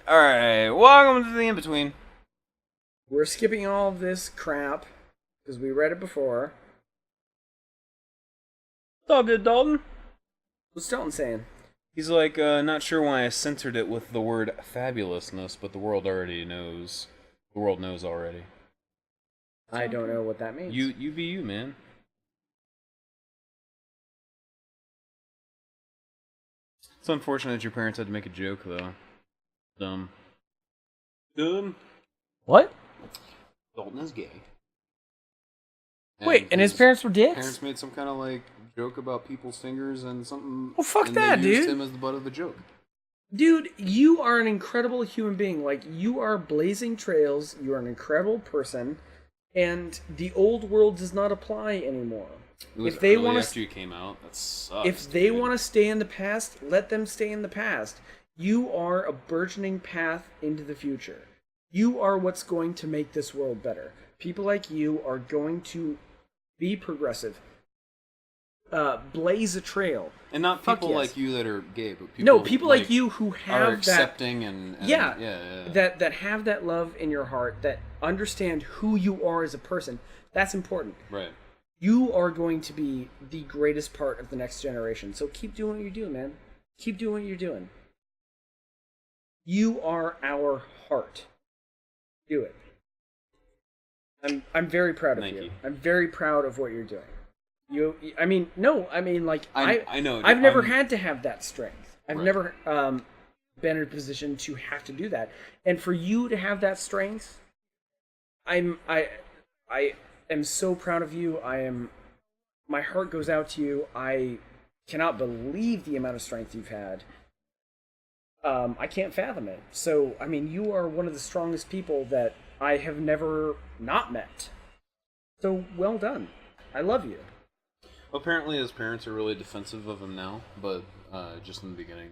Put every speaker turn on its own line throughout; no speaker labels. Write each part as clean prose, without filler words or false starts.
Alright, welcome to the In-Between.
We're skipping all of this crap because we read it before.
It's all good, Dalton.
What's Dalton saying?
He's like, not sure why I censored it with the word fabulousness, but the world already knows. The world knows already.
I don't know what that means.
You be you, man. It's unfortunate that your parents had to make a joke, though. Dumb.
What?
Dalton is gay.
Wait, and his parents were dicks?
Parents made some kind of like joke about people's fingers and something.
Well, fuck
and
that,
they used
dude.
him as the butt of the joke.
Dude, you are an incredible human being. Like, you are blazing trails. You are an incredible person. And the old world does not apply anymore.
It was
if they
early
want
after you came out. That sucks.
If they want to stay in the past, let them stay in the past. You are a burgeoning path into the future. You are what's going to make this world better. People like you are going to be progressive. Blaze a trail.
And not
Fuck
people
yes.
like you that are gay, but people
No, people like you who have
are
that
accepting and
yeah,
yeah.
that have that love in your heart, that understand who you are as a person. That's important.
Right.
You are going to be the greatest part of the next generation. So keep doing what you're doing, man. Keep doing what you're doing. You are our heart. Do it. I'm very proud of
Thank you.
I'm very proud of what you're doing. I mean,
I know.
I've never had to have that strength. I've never been in a position to have to do that. And for you to have that strength, I am so proud of you. My heart goes out to you. I cannot believe the amount of strength you've had. I can't fathom it. So, I mean, you are one of the strongest people that I have never not met. So, well done. I love you.
Apparently, his parents are really defensive of him now, but just in the beginning,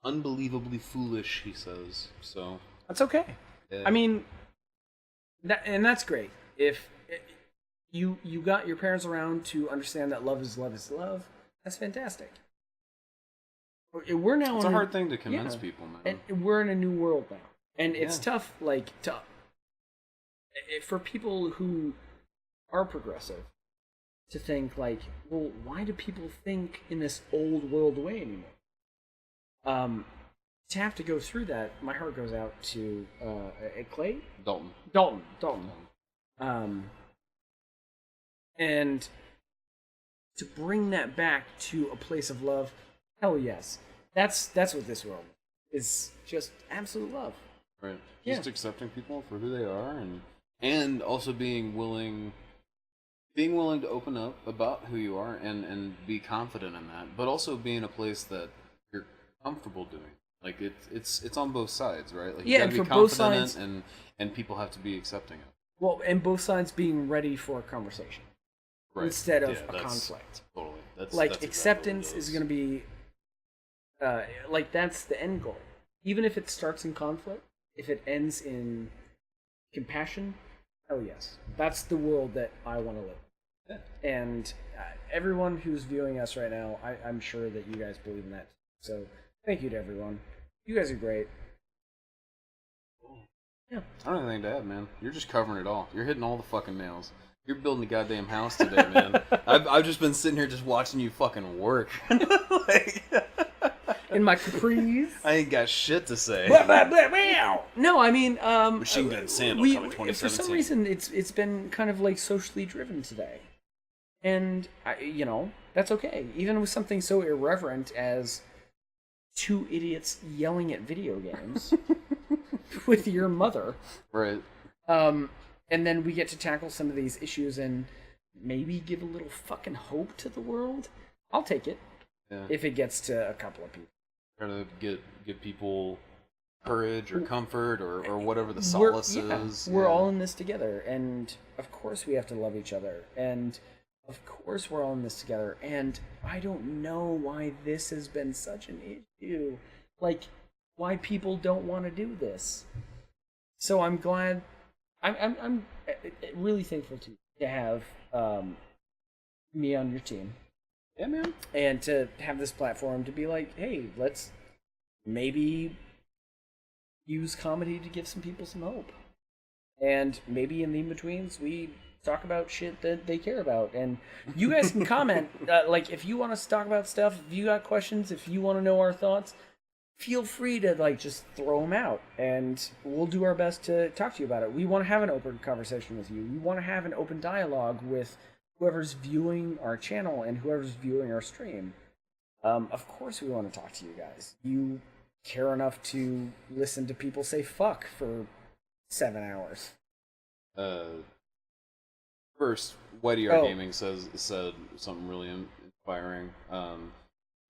unbelievably foolish, he says. So
That's okay.
Yeah.
I mean, that's great. If you got your parents around to understand that love is love is love, that's fantastic. We're now
it's a hard thing to convince people, man.
And we're in a new world now, and it's tough. Like for people who are progressive to think like, well, why do people think in this old world way anymore? To have to go through that, my heart goes out to Clay? Dalton. And to bring that back to a place of love, hell yes. That's what this world is, just absolute love.
Right.
Yeah.
Just accepting people for who they are and also being willing to open up about who you are and be confident in that, but also be in a place that you're comfortable doing. Like it's on both sides, right? Like you gotta be
for both
confident
sides,
and people have to be accepting of it.
well, and both sides being ready for a conversation instead of a conflict.
Totally. That's
Acceptance
exactly
is going to be that's the end goal. Even if it starts in conflict, if it ends in compassion, hell yes. That's the world that I want to live in. Yeah. And everyone who's viewing us right now, I'm sure that you guys believe in that. So thank you to everyone. You guys are great. Yeah.
I don't have anything to add, man. You're just covering it all. You're hitting all the fucking nails. You're building a goddamn house today, man. I've just been sitting here just watching you fucking work.
In my capris.
I ain't got shit to say.
Blah, blah, blah, blah. No, I mean,
Machine Gun Sandal coming 2017.
For some reason, it's been kind of like socially driven today, and that's okay. Even with something so irreverent as two idiots yelling at video games with your mother,
right?
And then we get to tackle some of these issues and maybe give a little fucking hope to the world. I'll take it if it gets to a couple of people.
Try to give people courage or comfort or whatever the solace is.
We're all in this together, and of course we have to love each other, and of course we're all in this together. And I don't know why this has been such an issue, like why people don't want to do this. So I'm glad. I'm really thankful to have me on your team.
Yeah, man.
And to have this platform to be like, hey, let's maybe use comedy to give some people some hope. And maybe in the in-betweens, we talk about shit that they care about. And you guys can comment. Like, if you want us to talk about stuff, if you got questions, if you want to know our thoughts, feel free to, like, just throw them out. And we'll do our best to talk to you about it. We want to have an open conversation with you. We want to have an open dialogue with whoever's viewing our channel and whoever's viewing our stream. Of course we want to talk to you guys. You care enough to listen to people say fuck for 7 hours.
First, YDR Gaming said something really inspiring.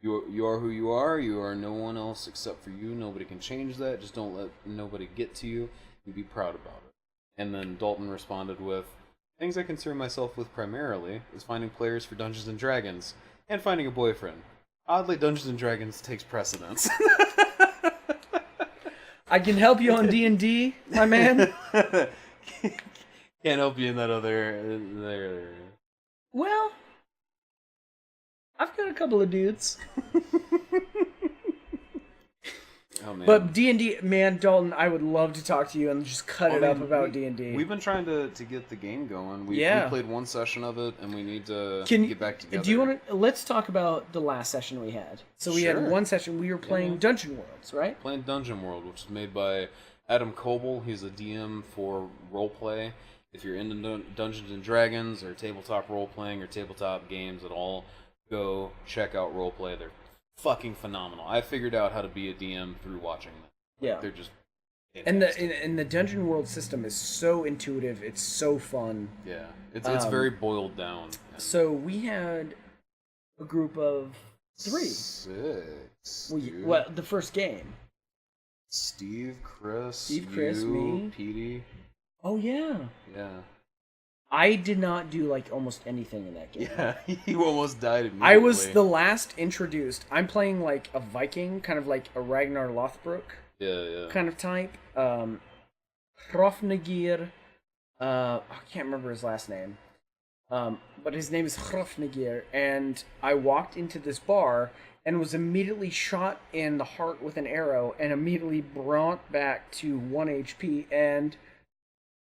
You are who you are. You are no one else except for you. Nobody can change that. Just don't let nobody get to you. You be proud about it. And then Dalton responded with, things I concern myself with primarily is finding players for Dungeons and Dragons and finding a boyfriend. Oddly, Dungeons and Dragons takes precedence.
I can help you on D&D, my man.
Can't help you in that other.
Well, I've got a couple of dudes.
Oh, man.
But D&D, man, Dalton, I would love to talk to you and just cut it up about D&D.
We've been trying to get the game going. We played one session of it, and we need to get back together.
Do you want to? Let's talk about the last session we had. So we had one session. We were playing Dungeon Worlds, right?
Playing Dungeon World, which is made by Adam Coble. He's a DM for roleplay. If you're into Dungeons and Dragons or tabletop roleplaying or tabletop games at all, go check out roleplay. They're fucking phenomenal. I figured out how to be a DM through watching them.
Yeah,
they're just
fantastic. And the Dungeon World system is so intuitive. It's so fun.
Yeah, it's very boiled down.
So we had a group of 3.
6.
Well, the first game.
Steve, Chris,
me,
Petey.
Oh yeah.
Yeah.
I did not do, like, almost anything in that game.
Yeah, you almost died immediately.
I was the last introduced. I'm playing, like, a Viking, kind of like a Ragnar Lothbrok kind of type. Hrofnagir, I can't remember his last name, but his name is Hrofnagir, and I walked into this bar and was immediately shot in the heart with an arrow and immediately brought back to 1 HP, and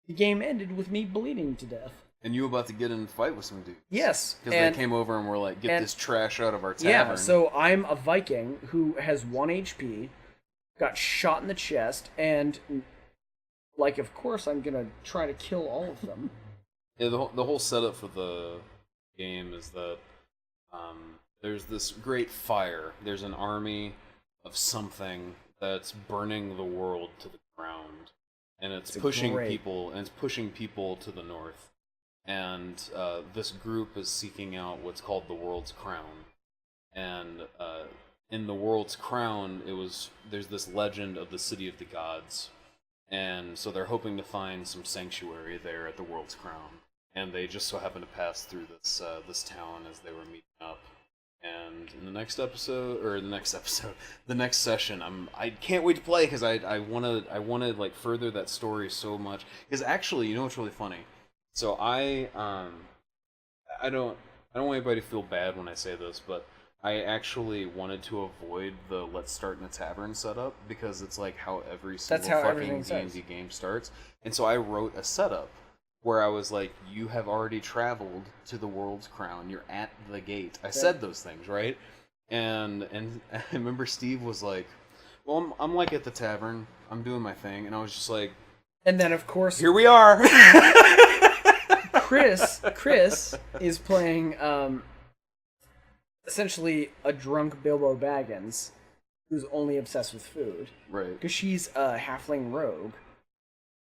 the game ended with me bleeding to death.
And you were about to get in a fight with some dudes.
Yes.
Because they came over and were like, get this trash out of our tavern.
Yeah, so I'm a Viking who has 1 HP, got shot in the chest, and, like, of course I'm going to try to kill all of them.
Yeah, the whole setup for the game is that there's this great fire. There's an army of something that's burning the world to the ground. And it's pushing people to the north. And this group is seeking out what's called the World's Crown. And in the World's Crown, there's this legend of the City of the Gods. And so they're hoping to find some sanctuary there at the World's Crown. And they just so happen to pass through this town as they were meeting up. And in the next session, I can't wait to play because I wanna like further that story so much. Because actually, you know what's really funny? So I don't want anybody to feel bad when I say this, but I actually wanted to avoid the let's start in a tavern setup because it's like how every single fucking D&D game starts. And so I wrote a setup where I was like, you have already traveled to the World's Crown. You're at the gate. I said those things, right? And I remember Steve was like, well, I'm like at the tavern. I'm doing my thing. And I was just like...
And then, of course...
Here we are!
Chris is playing, essentially a drunk Bilbo Baggins who's only obsessed with food.
Right.
Because she's a halfling rogue,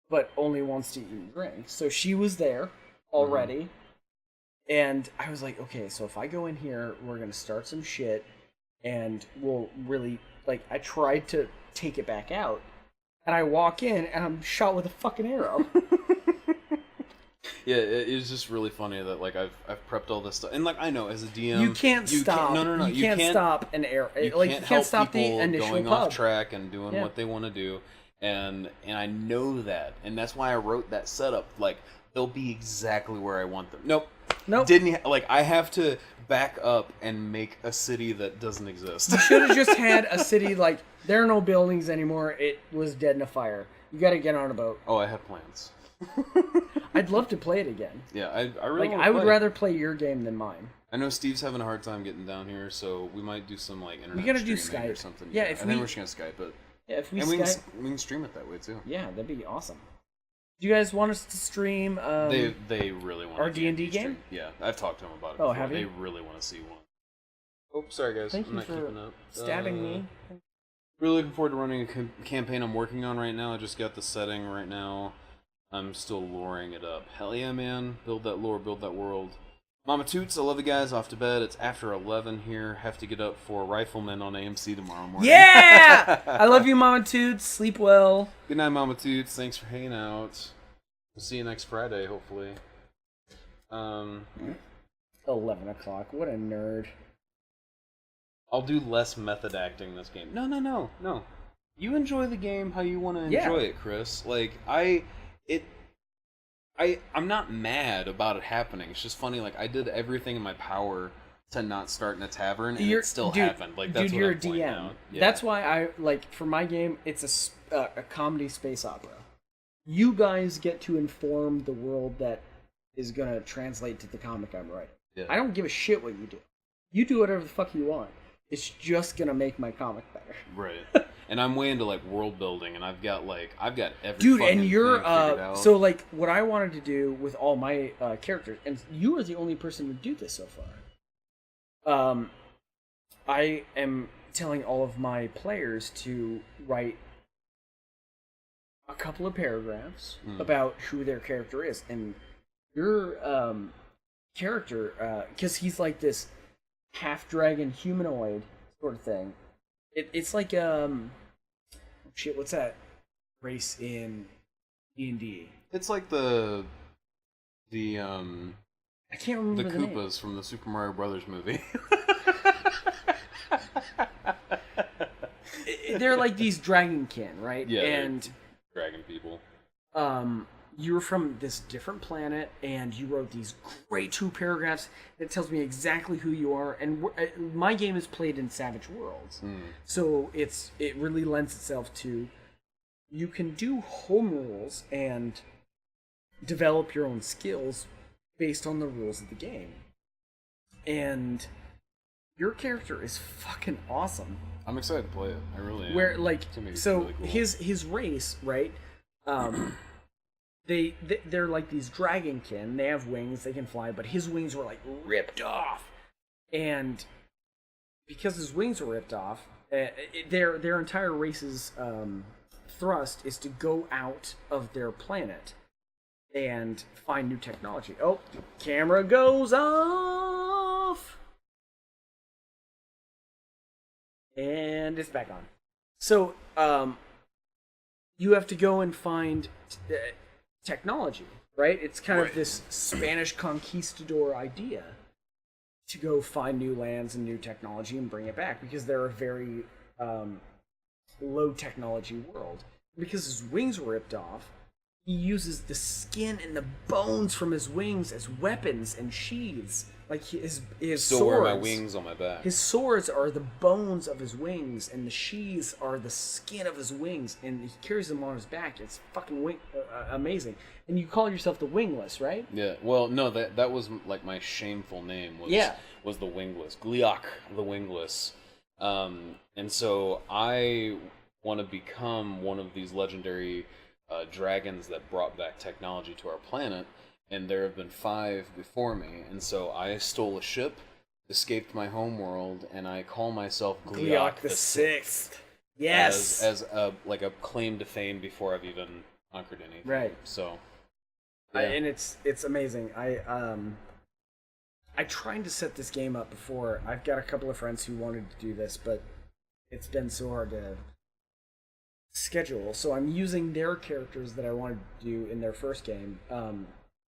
but only wants to eat and drink. So she was there already. And I was like, okay, so if I go in here, we're going to start some shit, and we'll really, like, I tried to take it back out, and I walk in, and I'm shot with a fucking arrow.
Yeah, it's just really funny that, like, I've prepped all this stuff. And, like, I know, as a DM...
You can't stop.
No.
You can't stop an arrow.
You can't
stop the initial
going
pub.
off track and doing what they want to do. And I know that, and that's why I wrote that setup. Like, they'll be exactly where I want them. Nope,
Nope.
I have to back up and make a city that doesn't exist.
You should have just had a city like there are no buildings anymore. It was dead in a fire. You got to get on a boat.
Oh, I have plans.
I'd love to play it again.
Yeah, I really
like.
wanna
I would
play.
rather play your game than mine.
I know Steve's having a hard time getting down here, so we might do some like internet.
We gotta do
streaming
Skype
or something.
Yeah,
I think we're just gonna Skype it.
Yeah, if we
and
Skype,
we can stream it that way too.
Yeah, that'd be awesome. Do you guys want us to stream?
They really want
our D&D game.
Stream. Yeah, I've talked to them about it.
Oh,
before.
have you?
They really want to see one. Oh, sorry guys,
Thank
I'm
you
not
for
keeping up.
stabbing me.
Really looking forward to running a campaign I'm working on right now. I just got the setting right now. I'm still loring it up. Hell yeah, man! Build that lore, build that world. Mama Toots, I love you guys. Off to bed. It's after 11 here. Have to get up for Rifleman on AMC tomorrow morning.
Yeah! I love you, Mama Toots. Sleep well.
Good night, Mama Toots. Thanks for hanging out. We'll see you next Friday, hopefully.
11 o'clock. What a nerd.
I'll do less method acting this game. No. You enjoy the game how you want to enjoy it, Chris. Like, I'm not mad about it happening. It's just funny, like, I did everything in my power to not start in a tavern, and it still happened. Like, that's
dude,
what
you're
I'm
a
pointing
DM.
out. Yeah.
That's why I, like, for my game, it's a comedy space opera. You guys get to inform the world that is going to translate to the comic I'm writing.
Yeah.
I don't give a shit what you do. You do whatever the fuck you want. It's just going to make my comic better.
Right. And I'm way into, like, world building, and I've got every
dude,
fucking
and you're
thing figured out.
so, like, what I wanted to do with all my characters, and you are the only person to do this so far. I am telling all of my players to write a couple of paragraphs about who their character is, and your character, because he's like this half-dragon humanoid sort of thing. It's like shit, what's that race in D&D?
It's like the
I can't remember
the
the name.
Koopas from the Super Mario Brothers movie.
They're like these dragonkin, right?
Yeah,
and
dragon people.
You were from this different planet, and you wrote these great 2 paragraphs that tells me exactly who you are. And my game is played in Savage Worlds, so it really lends itself to you can do home rules and develop your own skills based on the rules of the game. And your character is fucking awesome.
I'm excited to play it. I really am.
Where like so
really cool.
his race, right? They're like these dragonkin. They have wings, they can fly, but his wings were like ripped off. And because his wings were ripped off, their entire race's thrust is to go out of their planet and find new technology. Oh, camera goes off. And it's back on. So, you have to go and find technology, right? It's kind of this Spanish conquistador idea to go find new lands and new technology and bring it back, because they're a very low technology world. Because his wings were ripped off, he uses the skin and the bones from his wings as weapons and sheaths. Like his
Still
swords.
wear my wings on my back.
His swords are the bones of his wings, and the sheaths are the skin of his wings, and he carries them on his back. It's fucking amazing. And you call yourself the Wingless, right?
Yeah. Well, no, that was like my shameful name. Was the Wingless, Gliok the Wingless, and so I want to become one of these legendary dragons that brought back technology to our planet. And there have been 5 before me, and so I stole a ship, escaped my homeworld, and I call myself Gliok the Sixth.
Yes,
as a claim to fame before I've even conquered anything.
Right.
So,
yeah. And it's amazing. I tried to set this game up before. I've got a couple of friends who wanted to do this, but it's been so hard to schedule. So I'm using their characters that I wanted to do in their first game.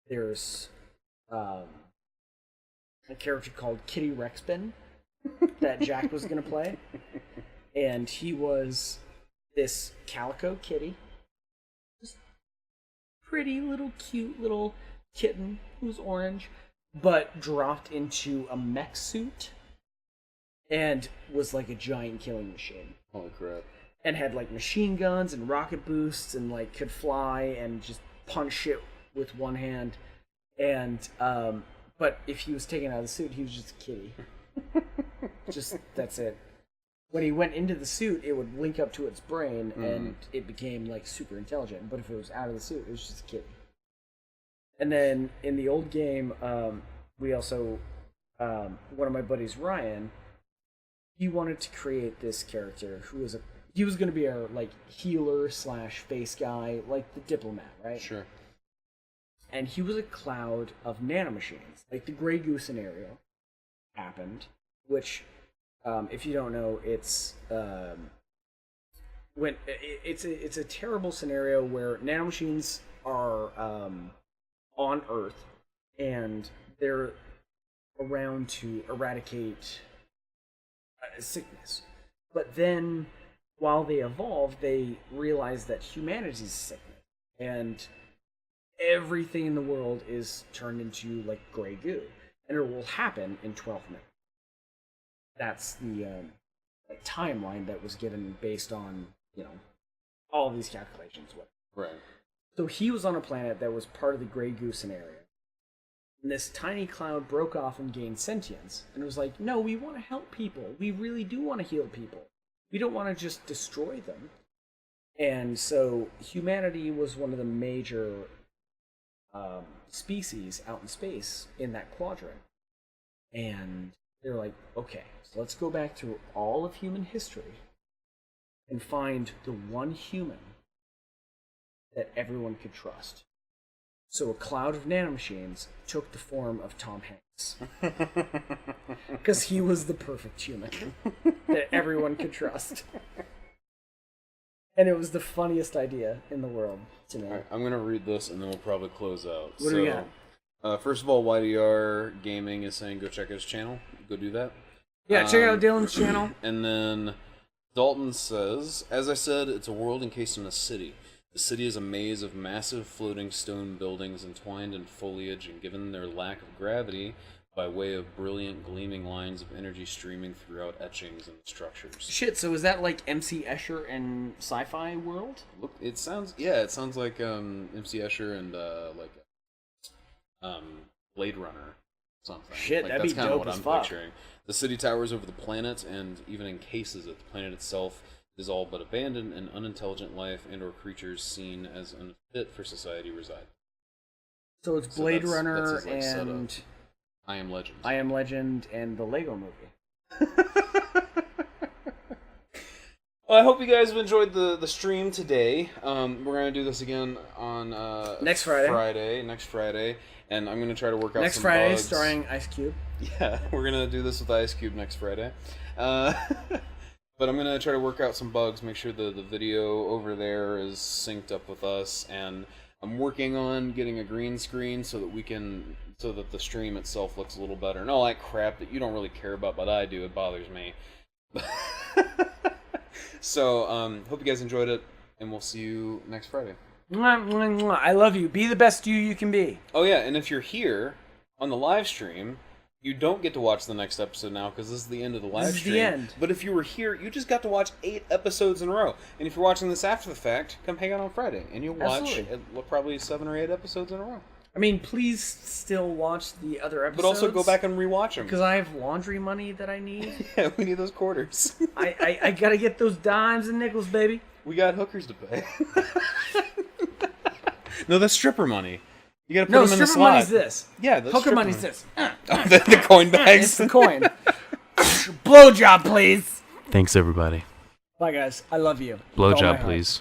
There's a character called Kitty Rexbin that Jack was going to play. And he was this calico kitty. Just pretty little, cute little kitten who's orange. but dropped into a mech suit and was like a giant killing machine.
Holy crap.
And had like machine guns and rocket boosts and like could fly and just punch shit with one hand. And but if he was taken out of the suit, he was just a kitty. Just that's it. When he went into the suit, it would link up to its brain and it became like super intelligent. But if it was out of the suit, it was just a kitty. And then in the old game, we also one of my buddies, Ryan, he wanted to create this character who was he was going to be our like healer / face guy, like the diplomat, right?
Sure.
And he was a cloud of nanomachines, like the Grey Goo scenario happened, which, if you don't know, it's when it's a terrible scenario where nanomachines are on Earth and they're around to eradicate sickness, but then while they evolve, they realize that humanity is sickness, and everything in the world is turned into like gray goo, and it will happen in 12 minutes. That's the timeline that was given based on, you know, all of these calculations.
Right.
So he was on a planet that was part of the gray goo scenario. And this tiny cloud broke off and gained sentience, and it was like, no, we want to help people. We really do want to heal people. We don't want to just destroy them. And so humanity was one of the major species out in space in that quadrant. And they're like, okay, so let's go back through all of human history and find the one human that everyone could trust. So a cloud of nanomachines took the form of Tom Hanks. Because he was the perfect human that everyone could trust. And it was the funniest idea in the world to me.
All right, I'm going to read this and then we'll probably close out.
What do we got?
First of all, YDR Gaming is saying go check out his channel. Go do that.
Yeah, check out Dylan's channel.
And then Dalton says, as I said, it's a world encased in a city. The city is a maze of massive floating stone buildings entwined in foliage, and given their lack of gravity, by way of brilliant gleaming lines of energy streaming throughout etchings and structures.
Shit, so is that like MC Escher and Sci-Fi World?
Look, it sounds like MC Escher and Blade Runner something.
Shit,
like,
that'd be dope as fuck.
Picturing. The city towers over the planet and even encases it. The planet itself is all but abandoned, and unintelligent life and or creatures seen as unfit for society reside.
So it's Blade Runner
that's his,
and
setup. I Am Legend.
I Am Legend and the Lego Movie.
Well, I hope you guys have enjoyed the stream today. We're going to do this again on
next Friday, and I'm going to try to work out next
some
Friday,
bugs.
starring Ice Cube.
Yeah, we're going to do this with Ice Cube next Friday. But I'm going to try to work out some bugs, make sure the video over there is synced up with us, and I'm working on getting a green screen so that the stream itself looks a little better. And all that crap that you don't really care about, but I do, it bothers me. So, hope you guys enjoyed it, and we'll see you next Friday.
I love you. Be the best you can be.
Oh yeah, and if you're here on the live stream, you don't get to watch the next episode now because this is the end of the live stream.
This is the end.
But if you were here, you just got to watch 8 episodes in a row. And if you're watching this after the fact, come hang out on Friday, and you'll watch probably 7 or 8 episodes in a row.
I mean, please still watch the other episodes.
But also go back and rewatch them.
Because I have laundry money that I need.
Yeah, we need those quarters.
I gotta get those dimes and nickels, baby.
We got hookers to pay. No, that's stripper money. You gotta put them in the slot.
Stripper money's this.
Yeah, that's
hooker money's this.
The coin bags.
It's the coin. Blowjob, please.
Thanks, everybody.
Bye, guys. I love you.
Blowjob, please.